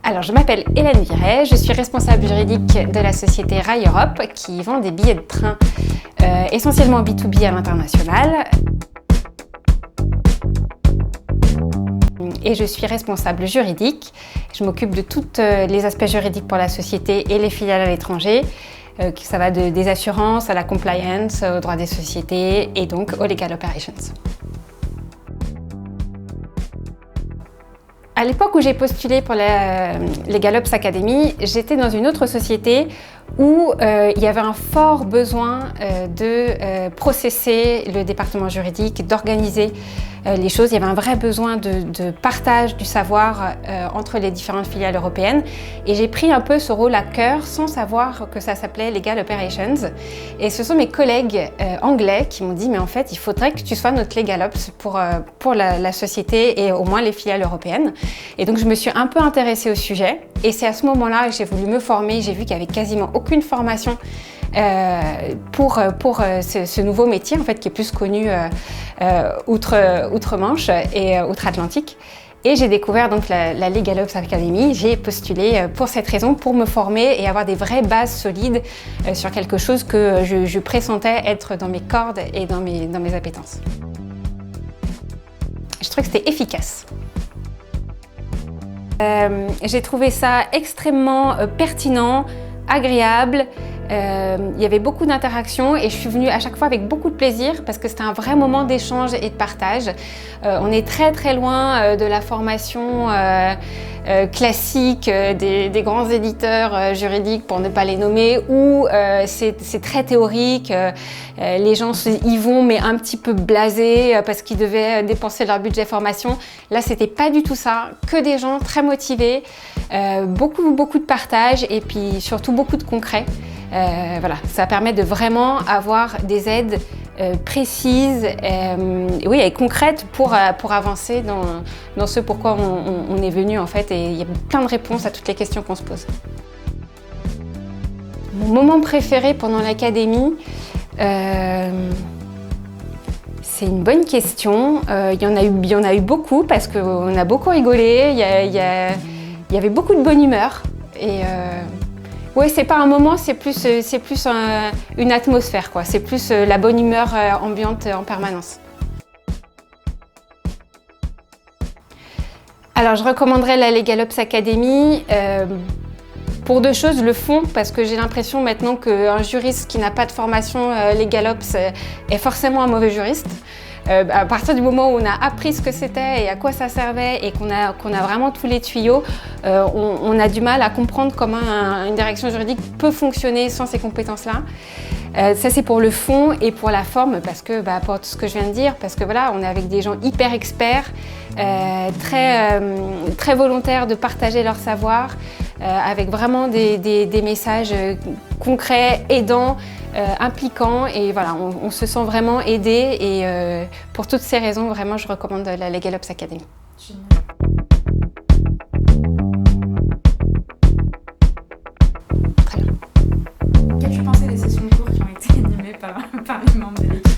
Alors, je m'appelle Hélène Viret, je suis responsable juridique de la société Rail Europe qui vend des billets de train essentiellement B2B à l'international. Et je suis responsable juridique. Je m'occupe de tous les aspects juridiques pour la société et les filiales à l'étranger. Ça va des assurances à la compliance, au droit des sociétés et donc aux legal operations. À l'époque où j'ai postulé pour la Legal Ops Academy, j'étais dans une autre société où il y avait un fort besoin de processer le département juridique, d'organiser les choses. Il y avait un vrai besoin de partage du savoir entre les différentes filiales européennes. Et j'ai pris un peu ce rôle à cœur sans savoir que ça s'appelait Legal Operations. Et ce sont mes collègues anglais qui m'ont dit « mais en fait, il faudrait que tu sois notre Legal Ops pour la société et au moins les filiales européennes ». Et donc je me suis un peu intéressée au sujet. Et c'est à ce moment-là que j'ai voulu me former. J'ai vu qu'il n'y avait quasiment aucune formation pour ce nouveau métier en fait, qui est plus connu outre-Manche et outre-Atlantique. Et j'ai découvert donc la Legal Ops Academy. J'ai postulé pour cette raison, pour me former et avoir des vraies bases solides sur quelque chose que je pressentais être dans mes cordes et dans mes appétences. Je trouvais que c'était efficace. J'ai trouvé ça extrêmement pertinent, agréable. Il y avait beaucoup d'interactions et je suis venue à chaque fois avec beaucoup de plaisir parce que c'était un vrai moment d'échange et de partage. On est très loin de la formation classique des grands éditeurs juridiques, pour ne pas les nommer, où c'est très théorique. Les gens y vont mais un petit peu blasés parce qu'ils devaient dépenser leur budget formation. Là, c'était pas du tout ça. Que des gens très motivés, beaucoup de partage et puis surtout beaucoup de concret. Voilà, ça permet de vraiment avoir des aides précises et concrètes pour avancer dans ce pourquoi on est venu en fait, et il y a plein de réponses à toutes les questions qu'on se pose. Mon moment préféré pendant l'académie, c'est une bonne question. Il y en a eu beaucoup parce qu'on a beaucoup rigolé, il y avait beaucoup de bonne humeur. Oui, c'est pas un moment, c'est plus une atmosphère, quoi. C'est plus la bonne humeur ambiante en permanence. Alors, je recommanderais la Legal Ops Academy pour deux choses. Le fond, parce que j'ai l'impression maintenant qu'un juriste qui n'a pas de formation Legal Ops est forcément un mauvais juriste. À partir du moment où on a appris ce que c'était et à quoi ça servait et qu'on a vraiment tous les tuyaux, on a du mal à comprendre comment une direction juridique peut fonctionner sans ces compétences-là. Ça, c'est pour le fond et pour la forme, parce que pour tout ce que je viens de dire, parce que voilà, on est avec des gens hyper experts, très volontaires de partager leur savoir, avec vraiment des messages concrets, aidants, impliquants, et voilà, on se sent vraiment aidé, et pour toutes ces raisons, vraiment, je recommande la Legal Ops Academy. Très bien. Qu'as-tu pensé des sessions de cours qui ont été animées par les membres de l'équipe ?